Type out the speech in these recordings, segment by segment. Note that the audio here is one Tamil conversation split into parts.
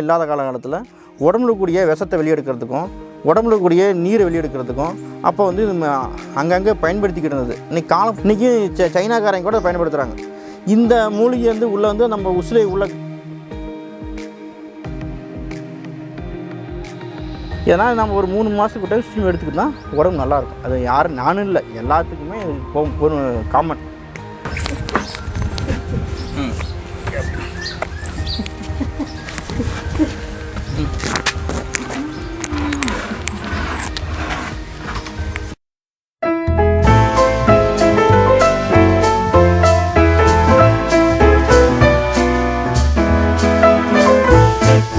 இல்லாத காலகட்டத்தில் உடம்புல கூடிய விஷத்தை வெளியெடுக்கிறதுக்கும் உடம்புல கூடிய நீரை வெளியெடுக்கிறதுக்கும் அப்போ வந்து அங்கங்கே பயன்படுத்திக்கிட்டு இருந்தது. இன்றைக்கி சைனாக்காரங்க கூட பயன்படுத்துகிறாங்க. இந்த மூலிகை வந்து உள்ளே வந்து நம்ம உசிலை உள்ள ஏன்னா நம்ம ஒரு 3 மாதத்துக்கிட்ட ஸ்டீம் எடுத்துக்கிட்டோம்னா உடம்பு நல்லாயிருக்கும். அது யாரும் நானும் இல்லை, எல்லாத்துக்குமே ஒரு காமன்.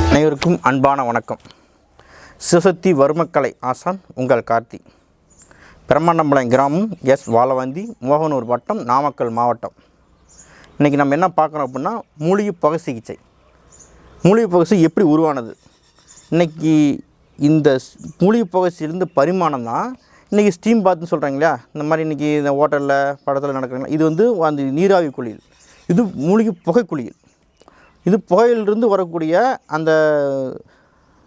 அனைவருக்கும் அன்பான வணக்கம். சிவசக்தி வர்மக்கலை ஆசான் உங்கள் கார்த்தி. பிரம்மாண்டம்பாளையம் கிராமம், எஸ் வாழவந்தி, மோகனூர் வட்டம், நாமக்கல் மாவட்டம். இன்றைக்கி நம்ம என்ன பார்க்குறோம் அப்படின்னா, மூலிகை புகை சிகிச்சை. மூலிகை புகை எப்படி உருவானது? இன்றைக்கி இந்த மூலிகை புகைச்சிலிருந்து பரிமாணம் தான் இன்றைக்கி ஸ்டீம் பாத்துன்னு சொல்கிறாங்க இல்லையா. இந்த மாதிரி இன்றைக்கி இந்த ஹோட்டலில் படத்தில் நடக்கிறாங்க. இது வந்து அந்த நீராவி குளியல், இது மூலிகை புகை குளியல். இது புகையிலிருந்து வரக்கூடிய அந்த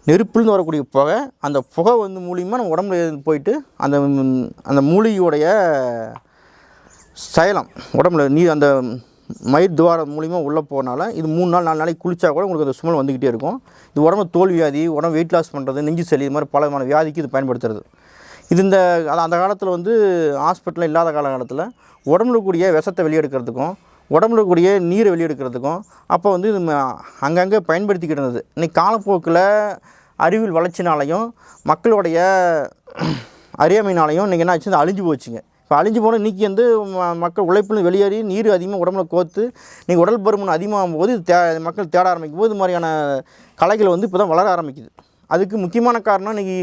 நெருப்புலேருந்து வரக்கூடிய புகை, அந்த புகை வந்து மூலியமாக நம்ம உடம்புல போயிட்டு அந்த மூலிகையோடைய சயலம் உடம்புல அந்த மயிர் துவாரம் மூலிமா உள்ளே போனால இது 3 நாள் 4 நாளைக்கு குளித்தா கூட உங்களுக்கு அந்த சுமல் வந்துக்கிட்டே இருக்கும். இது உடம்பு தோல் வியாதி, உடம்பு வெயிட் லாஸ் பண்ணுறது, நெஞ்சு சளி, இது மாதிரி பல விதமான வியாதிக்கு இது பயன்படுத்துறது. இது அந்த காலத்தில் வந்து ஹாஸ்பிட்டலில் இல்லாத காலகட்டத்தில் உடம்புல கூடிய விஷத்தை வெளியெடுக்கிறதுக்கும் உடம்புல கூடிய நீரை வெளியெடுக்கிறதுக்கும் அப்போ வந்து இது அங்கங்கே பயன்படுத்திக்கிட்டு இருந்தது. இன்றைக்கி காலப்போக்கில் அறிவியல் வளர்ச்சினாலையும் மக்களுடைய அறியாமையினாலையும் இன்றைக்கி என்ன ஆச்சு, அழிஞ்சு போச்சுங்க. இப்போ அழிஞ்சு போனால் இன்றைக்கி வந்து மக்கள் உழைப்புன்னு வெளியேறி நீர் அதிகமாக உடம்புல கோர்த்து இன்றைக்கி உடல் பருமன் அதிகமாகும் போது மக்கள் தேட ஆரம்பிக்கும் போது இது மாதிரியான கலைகள் வந்து இப்போ தான் வளர ஆரம்பிக்குது. அதுக்கு முக்கியமான காரணம் இன்றைக்கி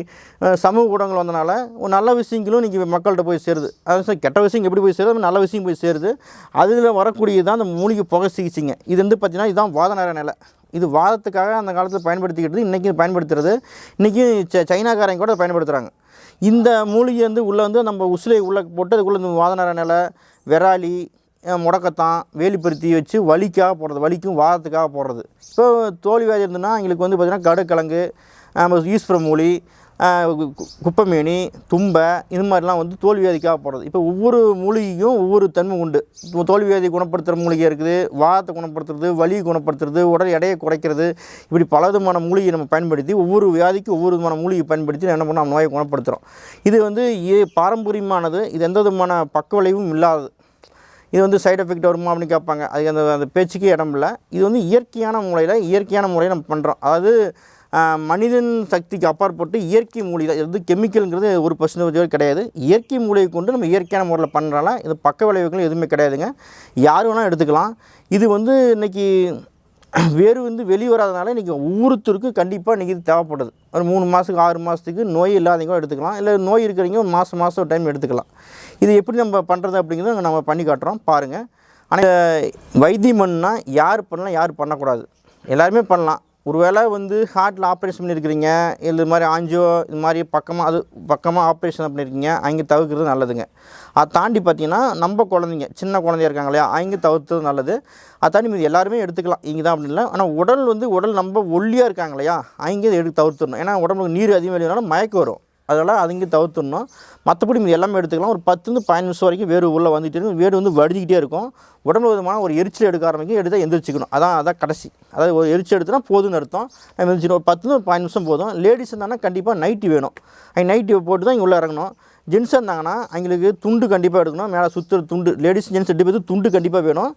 சமூக ஊடகங்கள் வந்தனால ஒரு நல்ல விஷயங்களும் இன்றைக்கி மக்கள்கிட்ட போய் சேருது. அது கெட்ட விஷயம் எப்படி போய் சேருது, நல்ல விஷயம் போய் சேருது. அதில் வரக்கூடியது தான் அந்த மூலிகை புகை சிகிச்சைங்க. இது வந்து பார்த்திங்கன்னா இதுதான் வாத நேர நிலை. இது வாதத்துக்காக அந்த காலத்தில் பயன்படுத்திக்கிட்டு இன்றைக்கி பயன்படுத்துறது. இன்றைக்கி சைனாக்காரங்க கூட பயன்படுத்துகிறாங்க. இந்த மூலிகை வந்து உள்ளே வந்து நம்ம உசிலை உள்ளே போட்டு அதுக்குள்ளே இந்த வாத நேர நிலை, விராலி, முடக்கத்தான், வேலிப்பருத்தி வச்சு வலிக்காக போடுறது, வலிக்கும் வாதத்துக்காக போடுறது. இப்போ தோல் வியாதி இருந்ததுன்னா எங்களுக்கு வந்து பார்த்திங்கன்னா கடுக்கிழங்கு, ஈஸ்வரம் மூலி, குப்பைமேனி, தும்பை, இது மாதிரிலாம் வந்து தோல் வியாதிக்காக போடுறது. இப்போ ஒவ்வொரு மூலிகையும் ஒவ்வொரு தன்மை உண்டு. தோல் வியாதி குணப்படுத்துகிற மூலிகை இருக்குது, வாதத்தை குணப்படுத்துறது, வலியை குணப்படுத்துறது, உடல் எடையை குறைக்கிறது. இப்படி பல விதமான மூலிகை நம்ம பயன்படுத்தி ஒவ்வொரு வியாதிக்கு ஒவ்வொரு விதமான மூலிகை பயன்படுத்தி என்ன பண்ணோம், நோயை குணப்படுத்துகிறோம். இது வந்து பாரம்பரியமானது. இது எந்த விதமான பக்க விளைவும் இல்லாதது. இது வந்து சைடு எஃபெக்ட் வருமா அப்படின்னு கேட்பாங்க. அதுக்கு அந்த பேச்சுக்கே இடம் இல்லை. இது வந்து இயற்கையான முறையில் நம்ம பண்ணுறோம். அதாவது மனிதன் சக்திக்கு அப்பாற்பட்டு இயற்கை மூலிகை தான். இது கெமிக்கலுங்கிறது 1% கிடையாது. இயற்கை மூலிகை கொண்டு நம்ம இயற்கையான முறையில் பண்ணுறனால இது பக்க விளைவுகள் எதுவுமே கிடையாதுங்க. யார் வேணால் எடுத்துக்கலாம். இது வந்து இன்றைக்கி வேறு வந்து வெளியே வராதனால இன்றைக்கி ஒவ்வொருத்தருக்கும் கண்டிப்பாக இன்றைக்கி இது தேவைப்படுது. ஒரு 3 மாதத்துக்கு 6 மாதத்துக்கு நோய் இல்லாதவங்க எடுத்துக்கலாம், இல்லை நோய் இருக்கிறவங்க ஒரு மாதம் ஒரு டைம் எடுத்துக்கலாம். இது எப்படி நம்ம பண்ணுறது அப்படிங்கிறத நம்ம பண்ணி காட்டுறோம் பாருங்கள். ஆனால் வைத்தியம்னா யார் பண்ணலாம், யார் பண்ணக்கூடாது, எல்லாருமே பண்ணலாம். ஒருவேளை வந்து ஹார்ட்டில் ஆப்ரேஷன் பண்ணியிருக்கிறீங்க, இல்லை இது மாதிரி ஆஞ்சியோ இது மாதிரி பக்கமாக ஆப்ரேஷன் பண்ணியிருக்கீங்க, அங்கே தவிர்க்கிறது நல்லதுங்க. அதை தாண்டி பார்த்திங்கன்னா நம்ம குழந்தைங்க, சின்ன குழந்தையா இருக்காங்க இல்லையா, அங்கே தவிர்த்தது நல்லது. அதை தாண்டி மீது எல்லாருமே எடுத்துக்கலாம், இங்கே தான் அப்படி இல்லை. ஆனால் உடல் நம்ம ஒல்லியாக இருக்காங்க இல்லையா, அங்கே எடுத்து தவிர்த்துடணும். ஏன்னா உடம்புக்கு நீர் அதிகம் வெளியினாலும் மயக்கம் வரும். அதனால் அதுங்க தவிர்த்துடணும். மற்றபடி மீது எல்லாமே எடுத்துக்கலாம். ஒரு 10-15 நிமிஷம் வரைக்கும் வேறு உள்ளே வந்துகிட்டே இருக்கும். வேடு வந்து வடிஞ்சிக்கிட்டே இருக்கும். உடம்புல விதமான ஒரு எரிச்சல் எடுக்க ஆரம்பிக்கும். எடுத்தால் எந்திரிச்சிக்கணும். அதான் கடைசி. அதாவது ஒரு எரிச்சல் எடுத்துனா போதும்னு அர்த்தம். எந்திரிச்சிக்கணும். ஒரு 10-15 நிமிஷம் போதும். லேடிஸ் இருந்தாங்கன்னா கண்டிப்பாக நைட்டி வேணும். நைட்டி போட்டு தான் இங்கே உள்ளே இறங்கணும். ஜென்ஸாக இருந்தாங்கன்னா அவங்களுக்கு துண்டு கண்டிப்பாக எடுக்கணும். மேலே சுற்றுற துண்டு, லேடிஸ் ஜென்ஸ் 2 பேருக்கு துண்டு கண்டிப்பாக வேணும்.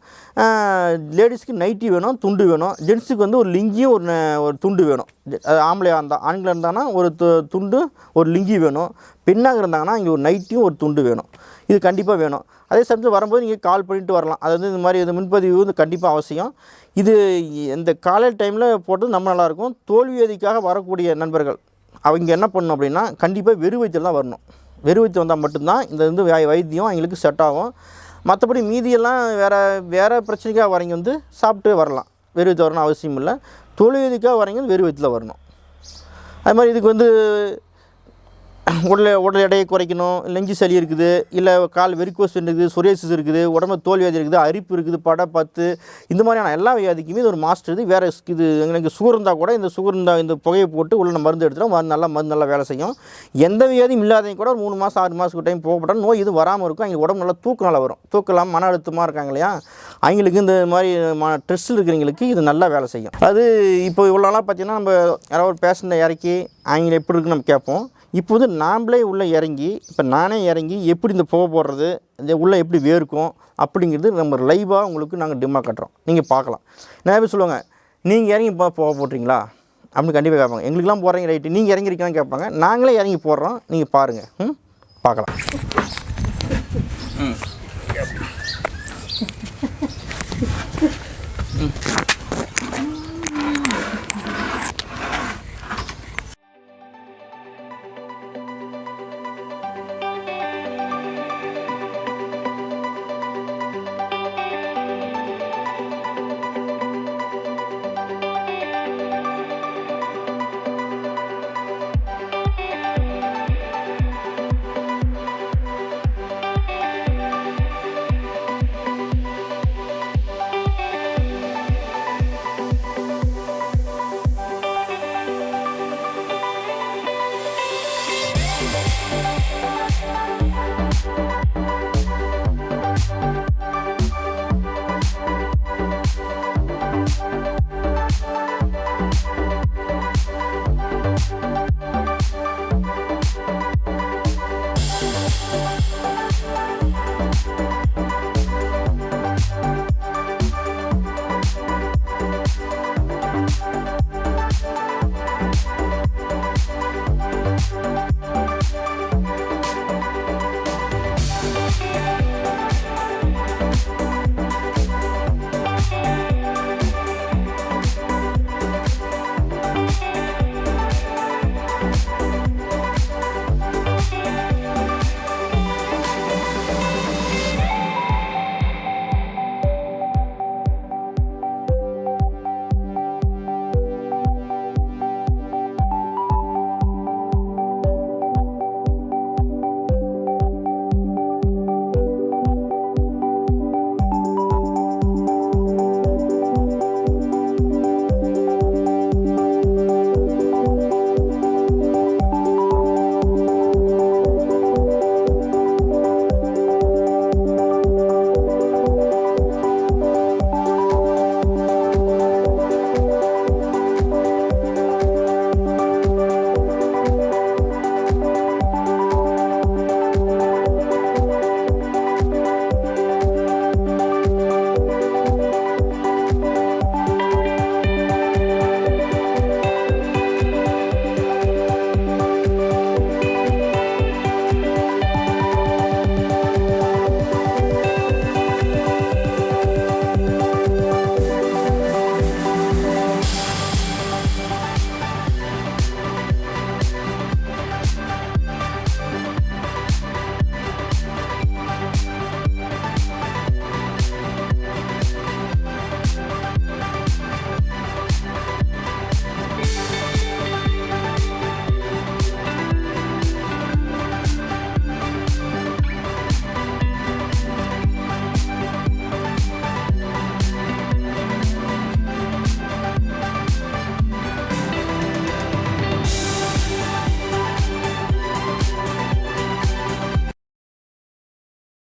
லேடிஸ்க்கு நைட்டி வேணும், துண்டு வேணும். ஜென்ஸுக்கு வந்து ஒரு லிங்கியும் ஒரு துண்டு வேணும். அது ஆம்பளையாக இருந்தால், ஆண்களாக இருந்தாங்கன்னா ஒரு துண்டு ஒரு லிங்கி வேணும். பெண்ணாக இருந்தாங்கன்னா இங்கே ஒரு நைட்டியும் ஒரு துண்டு வேணும். இது கண்டிப்பாக வேணும். அதே சமயத்தில் வரும்போது நீங்கள் கால் பண்ணிட்டு வரலாம். அது வந்து இந்த மாதிரி இது முன்பதிவு வந்து கண்டிப்பாக அவசியம். இது இந்த காலையில் டைமில் போட்டது நம்ம நல்லாயிருக்கும். தோல்வியதிக்காக வரக்கூடிய நண்பர்கள் அவங்க என்ன பண்ணணும் அப்படின்னா, கண்டிப்பாக வெறு வயிற்றில் தான் வரணும். வெறு வயிற்று வந்தால் மட்டும்தான் இந்த வந்து வைத்தியம் அவங்களுக்கு செட் ஆகும். மற்றபடி மீதியெல்லாம் வேறு பிரச்சனைக்காக வரீங்க வந்து சாப்பிட்டு வரலாம். வெறு வயிற்று வரணும் அவசியம் இல்லை. தோல்வியதிக்காக வரீங்க வெறு வயிற்றில் வரணும். அது மாதிரி இதுக்கு வந்து உடல் எடையை குறைக்கணும், நெஞ்சு சளி இருக்குது, இல்லை கால் வெரிகோஸ் இருக்குது, சொரியாசிஸ் இருக்குது, உடம்பு தோல் வியாதி இருக்குது, அரிப்பு இருக்குது, பத்து இந்த மாதிரியான எல்லா வியாதிக்குமே இது ஒரு மாஸ்டர். இது வேறு இது எனக்கு சுகர் இருந்தால் கூட இந்த புகையை போட்டு உள்ள மருந்து எடுத்துட்டோம், மருந்து நல்லா வேலை செய்யும். எந்த வியாதியும் இல்லாதவங்க கூட ஒரு 3 மாதம் 6 மாதத்துக்கு டைம் போகப்பட்டால் நோய் இது வராமல் இருக்கும். அவங்க உடம்பு நல்லா தூக்கம் நல்லா வரும். தூக்கம் இல்லாமல் மன அழுத்தமாக இருக்காங்க இல்லையா, அவங்களுக்கு இந்த மாதிரி ஸ்ட்ரெஸ்ஸில் இருக்கிறவங்களுக்கு இது நல்லா வேலை செய்யும். அது இப்போ இவ்வளோ நாளாக பார்த்தீங்கன்னா நம்ம யாராவது ஒரு பேஷண்ட்டை இறக்கி அவங்கள எப்படி இருக்குன்னு நம்ம கேட்போம். இப்போது நாம்ளே உள்ளே இறங்கி, இப்போ நானே இறங்கி எப்படி இந்த புகை போடுறது, இந்த உள்ளே எப்படி வேர்க்கும் அப்படிங்கிறது நம்ம லைவாக உங்களுக்கு நாங்கள் டிம்மா கட்டுறோம். நீங்கள் பார்க்கலாம். நிறைய பேர் சொல்லுவாங்க, நீங்கள் இறங்கி புகை போடுறீங்களா அப்படின்னு கண்டிப்பாக கேட்பாங்க. எங்களுக்கெல்லாம் போடுறீங்க ரைட்டு, நீங்கள் இறங்கிருக்கீங்கன்னு கேட்பாங்க. நாங்களே இறங்கி போடுறோம், நீங்கள் பாருங்கள், பார்க்கலாம்.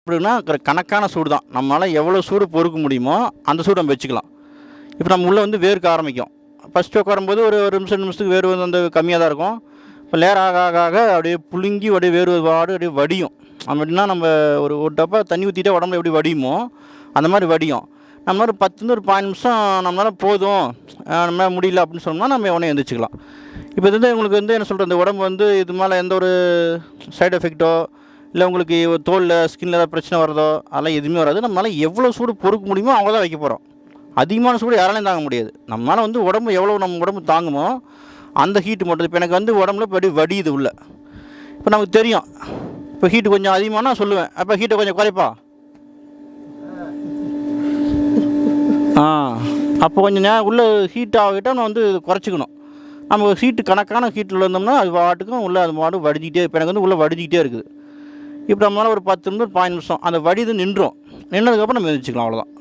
எப்படின்னா கணக்கான சூடு தான். நம்மளால் எவ்வளோ சூடு பொறுக்க முடியுமோ அந்த சூடு நம்ம வச்சுக்கலாம். இப்போ நம்ம உள்ளே வந்து வேர்க்க ஆரம்பிக்கும். ஃபஸ்ட்டு உட்காரும்போது ஒரு நிமிஷத்துக்கு வேர்வை வந்து கம்மியாக தான் இருக்கும். இப்போ லேர் ஆக ஆக ஆக அப்படியே புழுங்கி அப்படியே வேர்வை பாடு அப்படியே வடியும். அப்படின்னா நம்ம ஒரு டப்பா தண்ணி ஊற்றிட்டே உடம்புல எப்படி வடியுமோ அந்த மாதிரி வடியும். நம்ம ஒரு 10 ஒரு 15 நிமிஷம் நம்மளால் போதும், நம்மளால் முடியல அப்படின்னு சொன்னோம்னா நம்ம உடனே எழுந்திரிச்சிக்கலாம். இப்போ இது வந்து உங்களுக்கு வந்து என்ன சொல்கிறது, இந்த உடம்பு வந்து இது மேலே எந்த ஒரு சைடு எஃபெக்டோ இல்லை உங்களுக்கு தோலில் ஸ்கின்னில் ஏதாவது பிரச்சனை வரதோ அதெல்லாம் எதுவுமே வராது. நம்மளால் எவ்வளோ சூடு பொறுக்க முடியுமோ அவங்க தான் வைக்க போகிறோம். அதிகமான சூடு யாராலையும் தாங்க முடியாது. நம்மளால் வந்து உடம்பு எவ்வளோ நம்ம உடம்பு தாங்குமோ அந்த ஹீட்டு மட்டும். இப்போ எனக்கு வந்து உடம்புல இப்போ வடியுது உள்ள. இப்போ நமக்கு தெரியும், இப்போ ஹீட்டு கொஞ்சம் அதிகமானா சொல்லுவேன், அப்போ ஹீட்டை கொஞ்சம் குறைப்பா, அப்போ கொஞ்சம் உள்ளே ஹீட் ஆகிட்டால் நான் வந்து குறைச்சிக்கணும். நம்ம ஹீட்டு கணக்கான ஹீட்டில் இருந்தோம்னா அது பாட்டுக்கும் உள்ளே அது பாட்டு வடிஞ்சிக்கிட்டே, இப்போ எனக்கு வந்து உள்ளே வடிஞ்சிக்கிட்டே இருக்குது. இப்போ நம்மளால் ஒரு 10 நிமிஷம் 15 நிமிஷம் அந்த வடிது நின்றோம். நின்றதுக்கப்புறம் நம்ம எழுந்திரிச்சிக்கலாம், அவ்வளோதான்.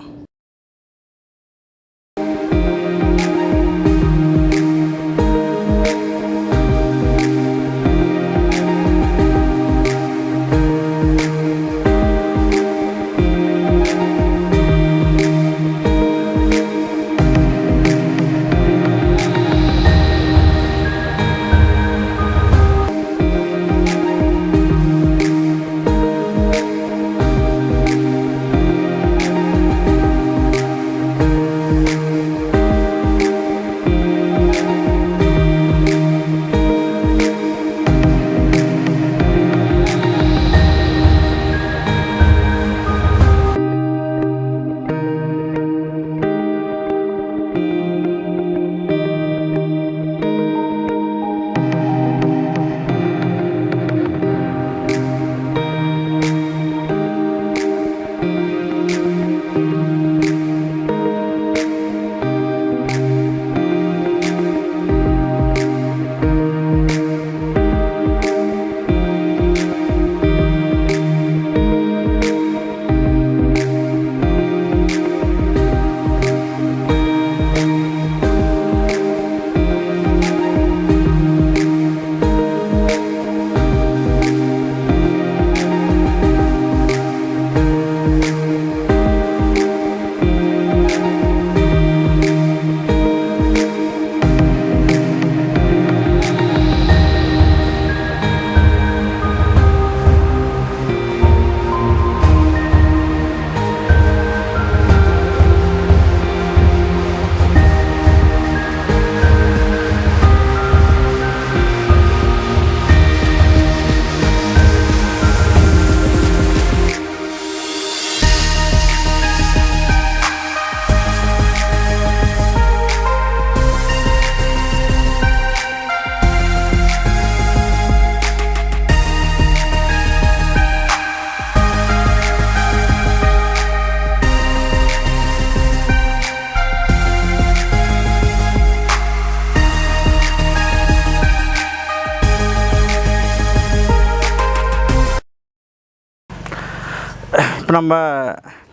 இப்போ நம்ம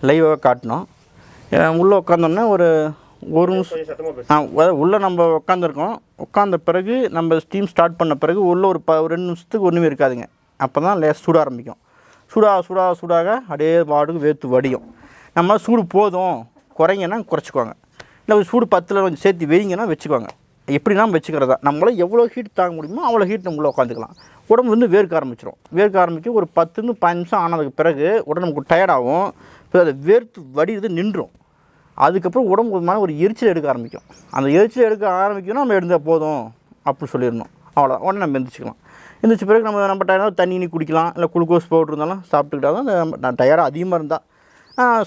லைவாக காட்டினோம். உள்ளே உட்காந்தோம்னா ஒரு நிமிஷம் உள்ளே நம்ம உட்காந்துருக்கோம். உட்காந்த பிறகு நம்ம ஸ்டீம் ஸ்டார்ட் பண்ண பிறகு உள்ளே ஒரு 2 நிமிஷத்துக்கு ஒன்றுமே இருக்காதுங்க. அப்போ தான் சூட ஆரம்பிக்கும். சூடாக அப்படியே பாட்டுக்கு வேர்த்து வடியும். நம்ம சூடு போதும் குறைங்கன்னா குறைச்சிக்குவாங்க, இல்லை சூடு 10ல் கொஞ்சம் சேர்த்து வைங்கன்னா வச்சுக்குவாங்க. எப்படின்னா வச்சுக்கிறதா நம்மளால் எவ்வளோ ஹீட் தாங்க முடியுமோ அவ்வளோ ஹீட் நம்மள உட்காந்துக்கலாம். உடம்பு வந்து வேர்க்க ஆரம்பிக்கும். ஒரு 10 to 15 நிமிஷம் ஆனதுக்கு பிறகு உடம்பு நமக்கு டயர்டாகும். இப்போ அதை வேர்த்து வடிது நின்றும். அதுக்கப்புறம் உடம்பு ஒரு எரிச்சல் எடுக்க ஆரம்பிக்கும். அந்த எரிச்சல் எடுக்க ஆரம்பிக்கணும், நம்ம எழுந்தால் போதும் அப்படின்னு சொல்லிடணும். அவ்வளோ உடனே நம்ம எந்திரிச்சிக்கலாம். எந்திரிச்ச பிறகு நம்ம டயர்டாக தண்ணி குடிக்கலாம், இல்லை குளுக்கோஸ் பவுட்ரு இருந்தாலும் சாப்பிட்டுக்கிட்டா தான். அந்த டயர்டாக அதிகமாக இருந்தால்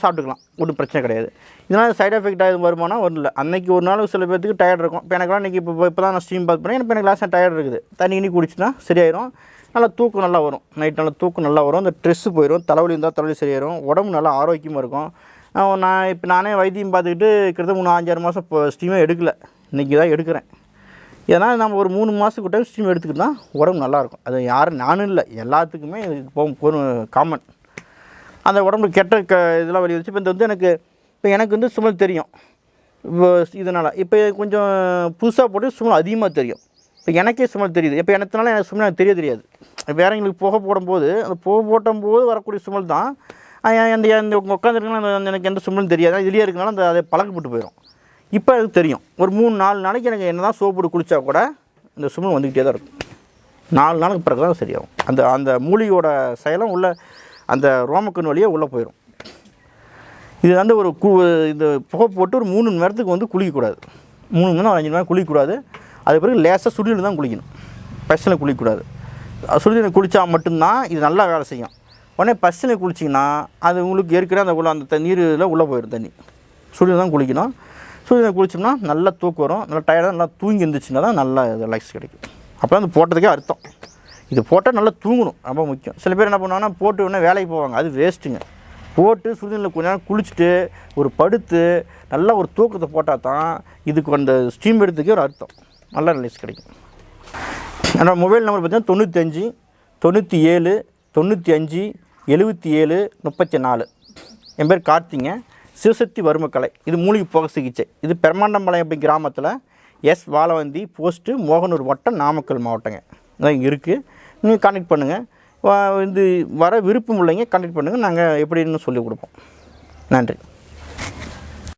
சாப்பிட்டுக்கலாம், ஒன்றும் பிரச்சனை கிடையாது. இதனால் சைட் எஃபெக்ட் ஆகுது வருமானா ஒன்றும் இல்லை. அன்றைக்கி ஒரு நாள் சில பேருக்கு டயர்ட் இருக்கும். இப்போ எனக்குலாம் இன்றைக்கி இப்போ தான் நான் ஸ்டீம் பாத் பண்ணேன். எனக்கு கிளாஸாக டயர்ட் இருக்குது. தண்ணி குடிச்சுன்னா சரியாயிரும். நல்லா தூக்கம் நல்லா வரும். நைட் நல்லா தூக்கம் நல்லா வரும். அந்த ஸ்ட்ரெஸ்ஸு போயிடும். தலைவலி இருந்தால் தலைவலி சரியாயிரும். உடம்பு நல்லா ஆரோக்கியமாக இருக்கும். நானே வைத்தியம் பார்த்துக்கிட்டு கிட்டத்தட்ட 3-5 மாதம் இப்போ ஸ்டீமே எடுக்கலை. இன்றைக்கி தான் எடுக்கிறேன். ஏன்னா நம்ம ஒரு 3 மாதத்துக்கு டைம் ஸ்டீம் எடுத்துக்கிட்டு தான் உடம்பு நல்லாயிருக்கும். அது யாரும் நானும் இல்லை, எல்லாத்துக்குமே இது காமன். அந்த உடம்பு கெட்ட இதெல்லாம் வெளியே வச்சு இப்போ எனக்கு வந்து சுமல் தெரியும். இப்போ இதனால் இப்போ கொஞ்சம் புதுசாக போட்டு சுமல் அதிகமாக தெரியும். இப்போ எனக்கே சுமல் தெரியுது. இப்போ எனக்கு சுமல் எனக்கு தெரியாது. வேறவங்களுக்கு புகை போடும்போது அந்த புகை போடும்போது வரக்கூடிய சுமல் தான் அந்த உட்காந்துருக்கனால எனக்கு எந்த சுமலும் தெரியாது. இதுலேயே இருக்கனால அதை பழக்கப்பட்டு போயிடும். இப்போ அதுக்கு தெரியும். ஒரு 3-4 நாளைக்கு எனக்கு என்ன தான் சோப்பு போட்டு குளித்தா கூட இந்த சுமல் வந்துக்கிட்டே தான் இருக்கும். 4 நாளுக்கு பிறகு தான் சரியாகும். அந்த மூலிகையோட செயலும் உள்ள அந்த ரோமக்கண் வழியாக உள்ளே போயிடும். இது வந்து இந்த புகை போட்டு ஒரு 3 மணி நேரத்துக்கு வந்து குளிக்கக்கூடாது. 3 மணி நேரம் 5 மணி நேரம் குளிக்கக்கூடாது. அது பிறகு லேசாக சுடுநீர் தான் குளிக்கணும். பஸ்ஸில் குளிக்கக்கூடாது. சுடுநீர் குளித்தா மட்டும்தான் இது நல்லா வேலை செய்யும். உடனே பஸ்ஸில் குளிச்சிங்கன்னா அது உங்களுக்கு ஏற்கனவே அந்த நீரில் உள்ளே போயிடும் தண்ணி. சுடுநீர் தான் குளிக்கணும். சுடுநீர் குளிச்சோம்னா நல்லா தூக்கம் வரும். நல்லா டயர்டாக நல்லா தூங்கி இருந்துச்சுன்னா தான் நல்லா ரிலாக்ஸ் கிடைக்கும். அப்போ தான் போட்டதுக்கே அர்த்தம். இது போட்டால் நல்லா தூங்கணும், ரொம்ப முக்கியம். சில பேர் என்ன பண்ணுவாங்கன்னா போட்டு உடனே வேலைக்கு போவாங்க. அது வேஸ்ட்டுங்க. போட்டு சுடுநீரில் கொஞ்ச நேரம் குளிச்சுட்டு படுத்து நல்லா ஒரு தூக்கத்தை போட்டால் தான் இதுக்கு அந்த ஸ்டீம் எடுத்துக்கே ஒரு அர்த்தம். நல்ல ரிலீஸ் கிடைக்கும். என்னோடய மொபைல் நம்பர் பார்த்தீங்கன்னா 95 97 95 77 34. என் பேர் கார்த்திங்க. சிவசக்தி வர்மக்கலை. இது மூலிகை போக சிகிச்சை. இது பெருமாண்டம்பாளையம் அப்படி கிராமத்தில் வாழவந்தி போஸ்ட்டு மோகனூர் வட்டம் நாமக்கல் மாவட்டங்க. இதான் இங்கே இருக்குது. நீங்கள் கான்டாக்ட் பண்ணுங்கள். இது வர விருப்பம் இல்லைங்க கான்டாக்ட் பண்ணுங்கள். நாங்கள் எப்படின்னு சொல்லிக் கொடுப்போம். நன்றி.